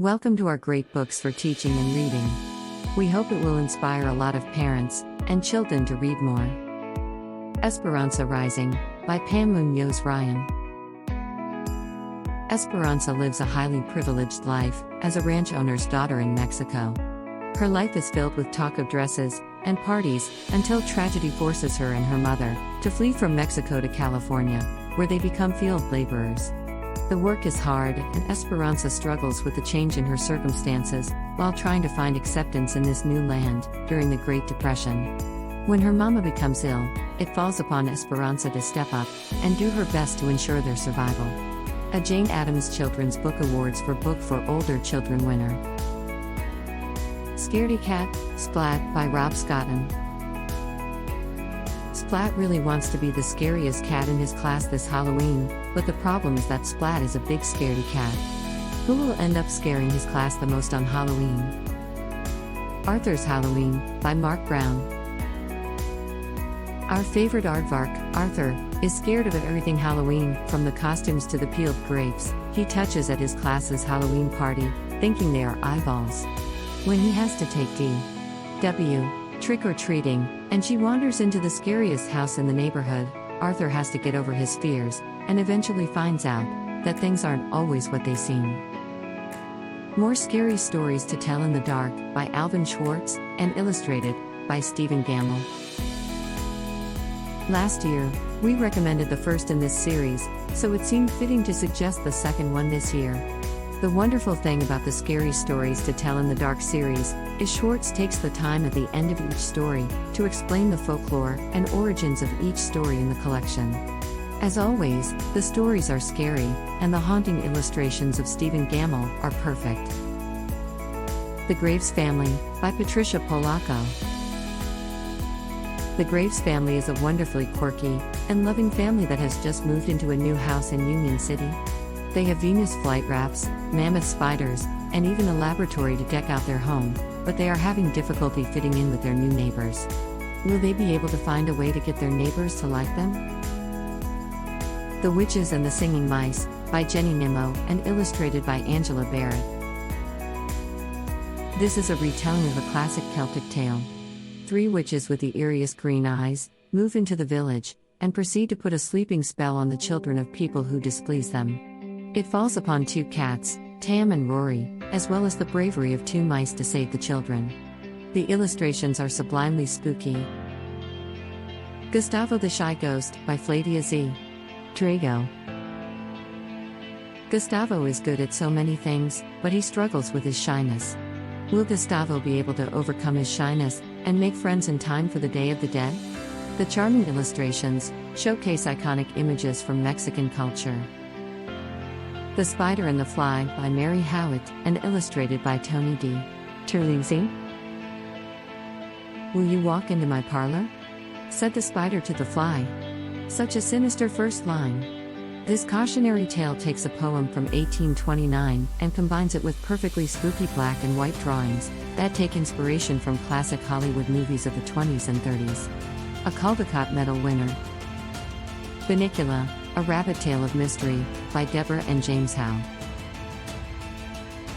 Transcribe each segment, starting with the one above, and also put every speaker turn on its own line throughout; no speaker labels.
Welcome to our great books for teaching and reading. We hope it will inspire a lot of parents and children to read more. Esperanza Rising, by Pam Munoz Ryan. Esperanza lives a highly privileged life as a ranch owner's daughter in Mexico. Her life is filled with talk of dresses and parties until tragedy forces her and her mother to flee from Mexico to California, where they become field laborers. The work is hard, and Esperanza struggles with the change in her circumstances while trying to find acceptance in this new land during the Great Depression. When her mama becomes ill, it falls upon Esperanza to step up and do her best to ensure their survival. A Jane Addams Children's Book Awards for Book for Older Children winner. Scaredy Cat Splat by Rob Scotten. Splat really wants to be the scariest cat in his class this Halloween, but the problem is that Splat is a big scaredy cat. Who will end up scaring his class the most on Halloween? Arthur's Halloween, by Mark Brown. Our favorite aardvark, Arthur, is scared of everything Halloween, from the costumes to the peeled grapes he touches at his class's Halloween party, thinking they are eyeballs. When he has to take D.W. trick-or-treating, and she wanders into the scariest house in the neighborhood, Arthur has to get over his fears, and eventually finds out that things aren't always what they seem. More Scary Stories to Tell in the Dark, by Alvin Schwartz, and illustrated by Stephen Gamble. Last year, we recommended the first in this series, so it seemed fitting to suggest the second one this year. The wonderful thing about the Scary Stories to Tell in the Dark series is Schwartz takes the time at the end of each story to explain the folklore and origins of each story in the collection. As always, the stories are scary, and the haunting illustrations of Stephen Gamble are perfect. The Graves Family, by Patricia Polacco. The Graves family is a wonderfully quirky and loving family that has just moved into a new house in Union City. They have Venus flytraps, mammoth spiders, and even a laboratory to deck out their home, but they are having difficulty fitting in with their new neighbors. Will they be able to find a way to get their neighbors to like them? The Witches and the Singing Mice, by Jenny Nimmo, and illustrated by Angela Barrett. This is a retelling of a classic Celtic tale. 3 witches with the eeriest green eyes move into the village and proceed to put a sleeping spell on the children of people who displease them. It falls upon 2 cats, Tam and Rory, as well as the bravery of 2 mice to save the children. The illustrations are sublimely spooky. Gustavo the Shy Ghost, by Flavia Z. Drago. Gustavo is good at so many things, but he struggles with his shyness. Will Gustavo be able to overcome his shyness and make friends in time for the Day of the Dead? The charming illustrations showcase iconic images from Mexican culture. The Spider and the Fly, by Mary Howitt, and illustrated by Tony D. Terlizzi. Will you walk into my parlor? Said the spider to the fly. Such a sinister first line. This cautionary tale takes a poem from 1829 and combines it with perfectly spooky black and white drawings that take inspiration from classic Hollywood movies of the 20s and 30s. A Caldecott Medal winner. Funicula, a Rabbit Tale of Mystery, by Deborah and James Howe.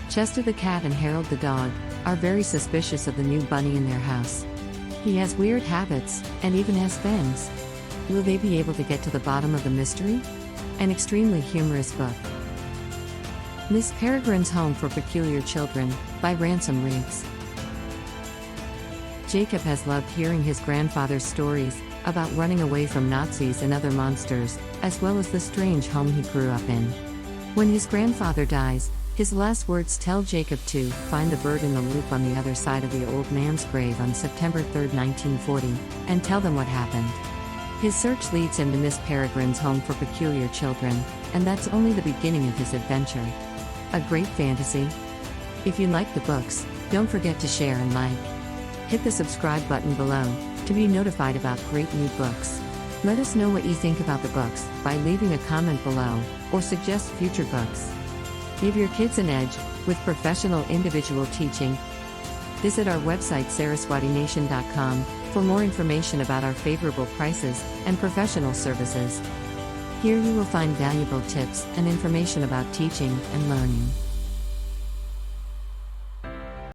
Chester the cat and Harold the dog are very suspicious of the new bunny in their house. He has weird habits, and even has fangs. Will they be able to get to the bottom of the mystery? An extremely humorous book. Miss Peregrine's Home for Peculiar Children, by Ransom Riggs. Jacob has loved hearing his grandfather's stories about running away from Nazis and other monsters, as well as the strange home he grew up in. When his grandfather dies, his last words tell Jacob to find the bird in the loop on the other side of the old man's grave on September 3, 1940, and tell them what happened. His search leads him to Miss Peregrine's Home for Peculiar Children, and that's only the beginning of his adventure. A great fantasy. If you like the books, don't forget to share and like. Hit the subscribe button below to be notified about great new books. Let us know what you think about the books by leaving a comment below, or suggest future books. Give your kids an edge with professional individual teaching. Visit our website saraswatination.com for more information about our favorable prices and professional services. Here you will find valuable tips and information about teaching and learning.